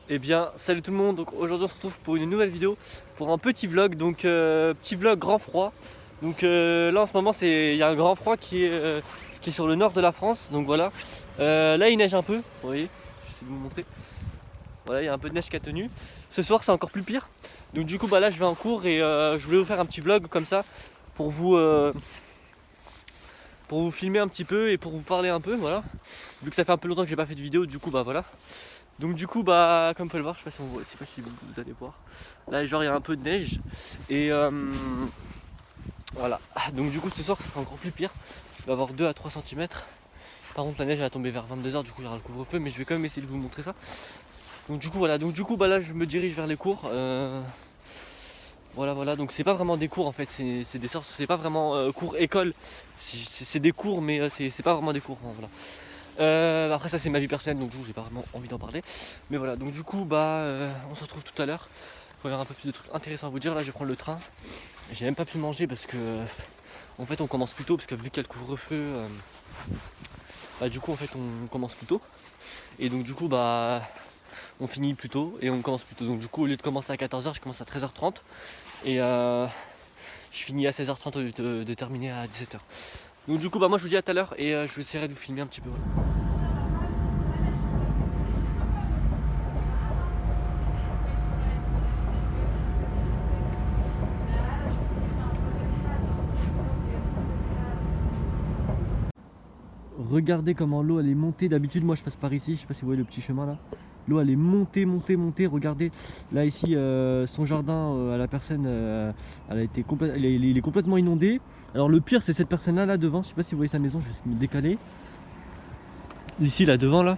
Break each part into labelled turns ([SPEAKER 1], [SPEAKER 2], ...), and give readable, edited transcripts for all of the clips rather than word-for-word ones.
[SPEAKER 1] Eh bien, salut tout le monde. Donc aujourd'hui on se retrouve pour une nouvelle vidéo, pour un petit vlog. Donc petit vlog grand froid. Donc là en ce moment il y a un grand froid qui est sur le nord de la France. Donc voilà. Là il neige un peu. Vous voyez, j'essaie de vous montrer. Voilà, il y a un peu de neige qui a tenu. Ce soir c'est encore plus pire. Donc du coup là je vais en cours et je voulais vous faire un petit vlog comme ça pour vous filmer un petit peu et pour vous parler un peu. Voilà. Vu que ça fait un peu longtemps que j'ai pas fait de vidéo, du coup voilà. Donc du coup comme vous pouvez le voir, je sais pas si on voit, je sais pas si vous allez voir. Là genre il y a un peu de neige et voilà. Donc du coup ce soir ce sera encore plus pire. Il va y avoir 2 à 3 cm. Par contre la neige va tomber vers 22 h, du coup il y aura le couvre-feu, mais je vais quand même essayer de vous montrer ça. Donc du coup voilà, là je me dirige vers les cours. Voilà, donc c'est pas vraiment des cours en fait, c'est pas vraiment cours école. C'est des cours mais c'est pas vraiment des cours. Hein, voilà. Après ça c'est ma vie personnelle, donc j'ai pas vraiment envie d'en parler. Mais voilà, donc du coup on se retrouve tout à l'heure pour avoir un peu plus de trucs intéressants à vous dire. Là je vais prendre le train. J'ai même pas pu manger parce que en fait on commence plus tôt, parce que vu qu'il y a le couvre-feu, du coup en fait on commence plus tôt. Et donc du coup on finit plus tôt et on commence plus tôt. Donc du coup au lieu de commencer à 14 h, je commence à 13 h 30 et je finis à 16 h 30 au lieu de terminer à 17 h. Donc du coup moi je vous dis à tout à l'heure et je vais essayer de vous filmer un petit peu. Regardez comment l'eau elle est montée. D'habitude moi je passe par ici, je sais pas si vous voyez le petit chemin là. L'eau elle est montée. Regardez là ici son jardin à la personne elle a été il est complètement inondé. Alors le pire c'est cette personne là devant, je sais pas si vous voyez sa maison, je vais essayer de me décaler. Ici là devant là.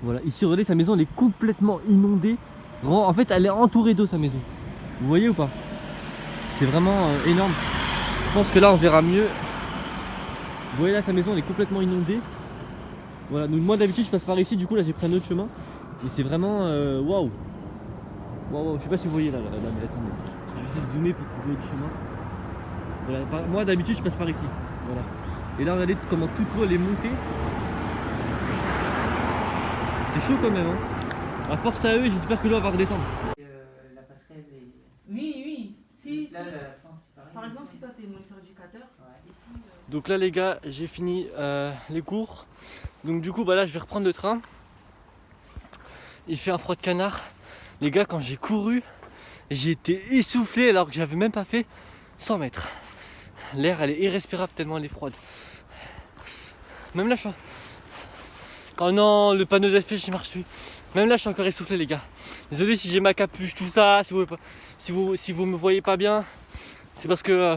[SPEAKER 1] Voilà, ici regardez sa maison elle est complètement inondée. En fait elle est entourée d'eau sa maison. Vous voyez ou pas? C'est vraiment énorme. Je pense que là on verra mieux. Vous voyez là sa maison elle est complètement inondée. Voilà, donc moi d'habitude je passe par ici, du coup là j'ai pris un autre chemin. Et c'est vraiment waouh. Je sais pas si vous voyez là, mais attendez. Je vais essayer de zoomer pour que vous voyez le chemin. Voilà, moi d'habitude je passe par ici. Voilà. Et là regardez comment toute l'eau elle est montée. C'est chaud quand même hein. À force à eux, j'espère que l'eau va redescendre.
[SPEAKER 2] La passerelle est...
[SPEAKER 3] Oui. Si,
[SPEAKER 2] là, la fin, c'est pareil.
[SPEAKER 3] Par exemple, si toi t'es moniteur éducateur, ici.
[SPEAKER 1] Donc là les gars, j'ai fini les cours. Donc du coup là je vais reprendre le train. Il fait un froid de canard. Les gars, quand j'ai couru, j'ai été essoufflé alors que j'avais même pas fait 100 mètres. L'air elle est irrespirable tellement elle est froide. Même là je suis... Oh non, le panneau d'affichage il marche plus. Même là je suis encore essoufflé les gars. Désolé si j'ai ma capuche, tout ça, si vous me voyez pas bien, c'est parce que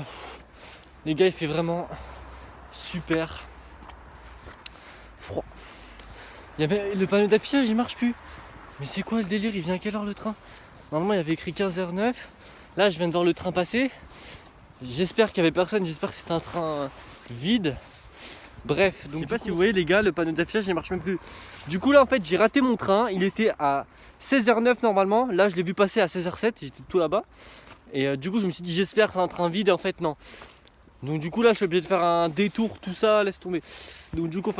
[SPEAKER 1] les gars il fait vraiment super froid. Le panneau d'affichage il marche plus. Mais c'est quoi le délire? Il vient à quelle heure le train? Normalement il y avait écrit 15h09. Là je viens de voir le train passer. J'espère qu'il n'y avait personne, j'espère que c'était un train vide. Bref, donc je sais pas si vous voyez les gars, le panneau d'affichage il marche même plus. Du coup là en fait j'ai raté mon train, il était à 16h09 normalement. Là je l'ai vu passer à 16h07, j'étais tout là-bas. Et du coup je me suis dit j'espère que c'est un train vide et en fait non. Donc du coup là je suis obligé de faire un détour, tout ça, laisse tomber. Donc du coup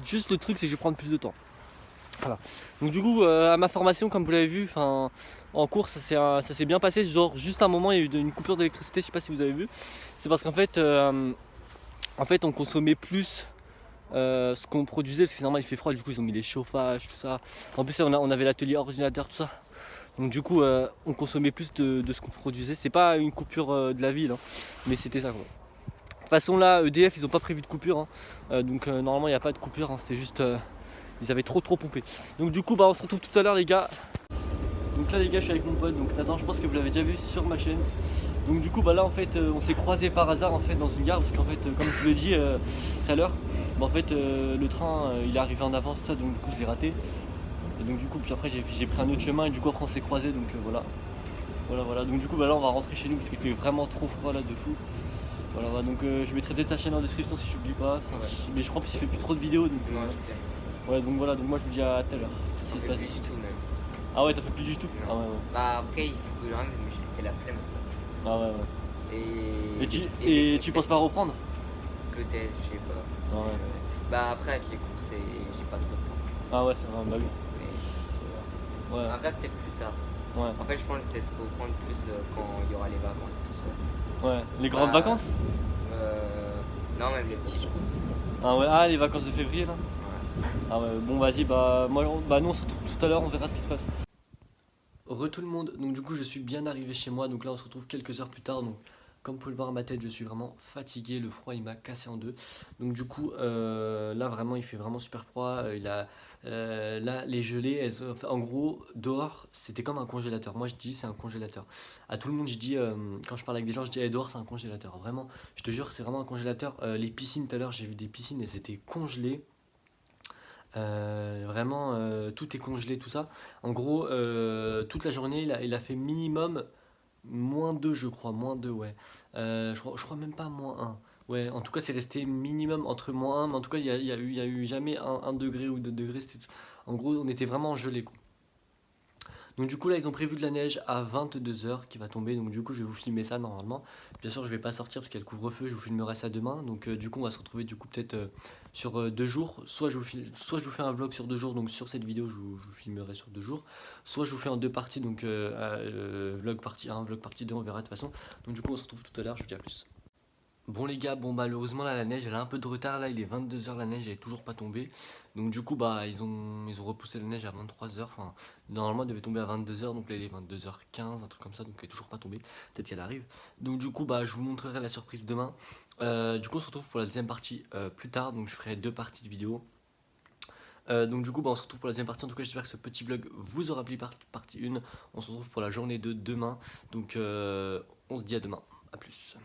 [SPEAKER 1] juste le truc c'est que je vais prendre plus de temps. Voilà. Donc du coup à ma formation comme vous l'avez vu, en cours ça s'est bien passé. Genre juste un moment il y a eu une coupure d'électricité, je sais pas si vous avez vu. C'est parce qu'en fait on consommait plus ce qu'on produisait, parce que c'est normal il fait froid, du coup ils ont mis les chauffages, tout ça. En plus on avait l'atelier ordinateur, tout ça. Donc du coup on consommait plus de ce qu'on produisait. C'est pas une coupure de la ville hein, mais c'était ça quoi. De toute façon là EDF ils ont pas prévu de coupure hein. Donc normalement il n'y a pas de coupure hein. C'était juste ils avaient trop pompé. Donc du coup on se retrouve tout à l'heure les gars. Donc là les gars je suis avec mon pote, donc Nathan, je pense que vous l'avez déjà vu sur ma chaîne. Donc du coup là en fait on s'est croisés par hasard en fait dans une gare, parce qu'en fait comme je vous l'ai dit tout à l'heure, en fait le train il est arrivé en avance tout ça, donc du coup je l'ai raté. Et donc du coup puis après j'ai pris un autre chemin et du coup après on s'est croisés, donc voilà. Donc du coup là on va rentrer chez nous parce qu'il fait vraiment trop froid là de fou. Voilà, donc je mettrai peut-être sa chaîne en description si j'oublie pas. Mais je crois qu'il fait plus trop de vidéos donc donc voilà, donc moi je vous dis à tout à l'heure.
[SPEAKER 2] J'en fais plus du tout même.
[SPEAKER 1] Ah ouais, t'as fait plus du tout? Ah ouais.
[SPEAKER 2] Bah après il faut que je rentre, mais c'est la flemme en fait.
[SPEAKER 1] Ah ouais.
[SPEAKER 2] Et
[SPEAKER 1] Tu penses pas reprendre?
[SPEAKER 2] Peut-être, je sais pas.
[SPEAKER 1] Ah ouais.
[SPEAKER 2] Bah après avec les courses j'ai pas trop de temps.
[SPEAKER 1] Ah ouais, c'est vraiment bah oui.
[SPEAKER 2] Mais faut voir.
[SPEAKER 1] Ouais,
[SPEAKER 2] Après peut-être plus tard.
[SPEAKER 1] ouais,
[SPEAKER 2] En fait je pense peut-être reprendre plus quand il y aura les vacances et tout ça.
[SPEAKER 1] ouais. Les grandes
[SPEAKER 2] Bah,
[SPEAKER 1] vacances?
[SPEAKER 2] Non même les petits je pense.
[SPEAKER 1] Ah ouais, ah les vacances de février là?
[SPEAKER 2] Ouais.
[SPEAKER 1] Ah ouais, bon vas-y, bah moi, bah nous on se retrouve tout à l'heure, on verra ce qui se passe. Tout le monde, donc du coup je suis bien arrivé chez moi, donc là on se retrouve quelques heures plus tard, donc comme vous pouvez le voir à ma tête, je suis vraiment fatigué, le froid il m'a cassé en deux. Donc du coup là vraiment il fait vraiment super froid, là les gelées, enfin, en gros dehors c'était comme un congélateur, moi je dis c'est un congélateur. À tout le monde je dis, quand je parle avec des gens je dis dehors c'est un congélateur, vraiment, je te jure c'est vraiment un congélateur. Les piscines tout à l'heure j'ai vu des piscines et c'était congelé. Vraiment, tout est congelé, tout ça. En gros, toute la journée, il a fait minimum -2 je crois, -2 ouais. Je crois même pas -1. Ouais, en tout cas, c'est resté minimum entre -1, mais en tout cas, il y a eu jamais 1 degré ou 2 degrés. En gros, on était vraiment gelé, quoi. Donc du coup là ils ont prévu de la neige à 22 h qui va tomber, donc du coup je vais vous filmer ça normalement. Bien sûr je vais pas sortir parce qu'il y a le couvre-feu, je vous filmerai ça demain. Donc du coup on va se retrouver du coup peut-être sur 2 jours. Soit je vous fais un vlog sur 2 jours, donc sur cette vidéo je vous filmerai sur 2 jours. Soit je vous fais en 2 parties, donc vlog partie 1, vlog partie 2, on verra de toute façon. Donc du coup on se retrouve tout à l'heure, je vous dis à plus. Bon les gars, bon malheureusement là la neige elle a un peu de retard, là il est 22 h, la neige elle est toujours pas tombée. Donc du coup bah ils ont repoussé la neige à 23 h, enfin normalement elle devait tomber à 22 h, donc là il est 22 h 15, un truc comme ça, donc elle est toujours pas tombée, peut-être qu'elle arrive. Donc du coup bah je vous montrerai la surprise demain. Du coup on se retrouve pour la deuxième partie plus tard, donc je ferai 2 parties de vidéo. Donc du coup bah, on se retrouve pour la deuxième partie, en tout cas j'espère que ce petit vlog vous aura plu partie 1. On se retrouve pour la journée de demain, donc on se dit à demain, à plus.